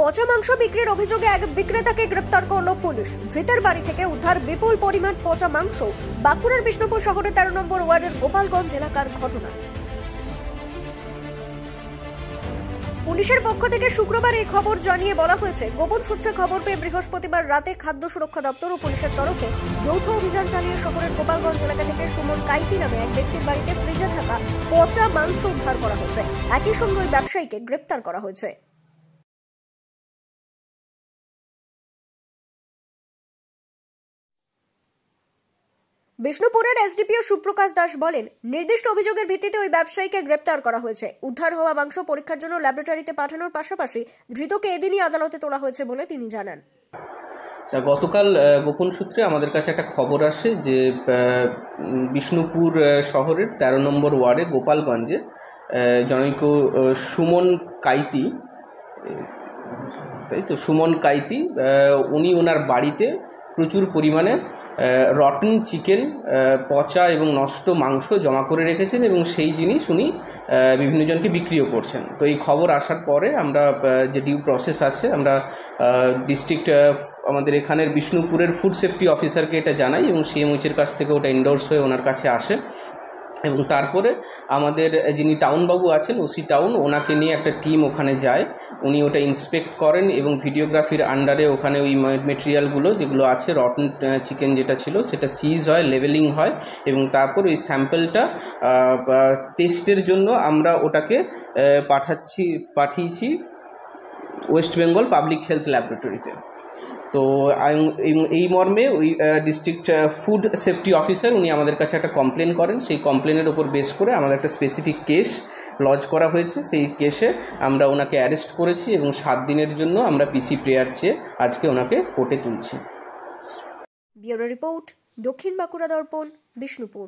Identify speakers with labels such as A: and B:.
A: পচা মাংস বিক্রির অভিযোগে এক বিক্রেতাকে গ্রেপ্তার করল পুলিশ। ধৃতের বাড়ি থেকে উদ্ধার বিপুল পরিমাণ পচা মাংস। বাঁকুড়ার বিষ্ণুপুর শহরের 13 নম্বর ওয়ার্ডের গোপালগঞ্জ এলাকার ঘটনা। পুলিশের পক্ষ থেকে শুক্রবার এই খবর জানিয়ে বলা হয়েছে, গোপন সূত্রে খবর পেয়ে বৃহস্পতিবার রাতে খাদ্য সুরক্ষা দপ্তর ও পুলিশের তরফে যৌথ অভিযান চালিয়ে শহরের গোপালগঞ্জ এলাকা থেকে সুমন কাইতি নামে এক ব্যক্তির বাড়িতে ফ্রিজে থাকা পচা মাংস উদ্ধার করা হয়েছে। একই সঙ্গে ওই ব্যবসায়ীকে গ্রেপ্তার করা হয়েছে। বিষ্ণুপুরের এসডিপিও সুপ্রকাশ দাস বলেন, নির্দিষ্ট অভিযোগের ভিত্তিতে ওই ব্যবসায়ীকে গ্রেপ্তার করা হয়েছে। উদ্ধার হওয়া মাংস পরীক্ষার জন্য ল্যাবরেটরিতে পাঠানোর পাশাপাশি ধৃতকে এদিনই আদালতে তোলা হয়েছে বলে তিনি জানান।
B: গতকাল গোপন সূত্রে আমাদের কাছে একটা খবর আসে যে বিষ্ণুপুর শহরের 13 নম্বর ওয়ার্ডে গোপালগঞ্জে জনৈক সুমন কাইতি, তাই তো সুমন কাইতি, উনি ওনার বাড়িতে প্রচুর পরিমাণে রটন চিকেন, পচা এবং নষ্ট মাংস জমা করে রেখেছেন এবং সেই জিনিস উনি বিভিন্ন জনকে বিক্রিও করছেন। তো এই খবর আসার পরে আমরা যে ডিউ প্রসেস আছে, আমরা ডিস্ট্রিক্ট আমাদের এখানের বিষ্ণুপুরের ফুড সেফটি অফিসারকে এটা জানাই এবং সিএমওইচের কাছ থেকে ওটা এন্ডোর্স হয়ে ওনার কাছে আসে এবং তারপরে আমাদের যিনি টাউনবাবু আছেন, ওসি টাউন, ওনাকে নিয়ে একটা টিম ওখানে যায়। উনি ওটা ইন্সপেক্ট করেন এবং ভিডিওগ্রাফির আন্ডারে ওখানে ওই মেটেরিয়ালগুলো যেগুলো আছে, রটন চিকেন যেটা ছিল সেটা সিজ হয়, লেভেলিং হয় এবং তারপর ওই স্যাম্পলটা টেস্টের জন্য আমরা ওটাকে পাঠিয়েছি ওয়েস্ট বেঙ্গল পাবলিক হেলথ ল্যাবরেটরিতে। তো এই মর্মে ওই ডিস্ট্রিক্ট ফুড সেফটি অফিসার উনি আমাদের কাছে একটা কমপ্লেন করেন। সেই কমপ্লেনের ওপর বেস করে আমাদের একটা স্পেসিফিক কেস লজ করা হয়েছে। সেই কেসে আমরা ওনাকে অ্যারেস্ট করেছি এবং 7 দিনের জন্য আমরা পিসি প্রেয়ার চেয়ে আজকে ওনাকে কোর্টে তুলছি।
A: ব্যুরো রিপোর্ট, দক্ষিণ বাঁকুড়া দর্পণ, বিষ্ণুপুর।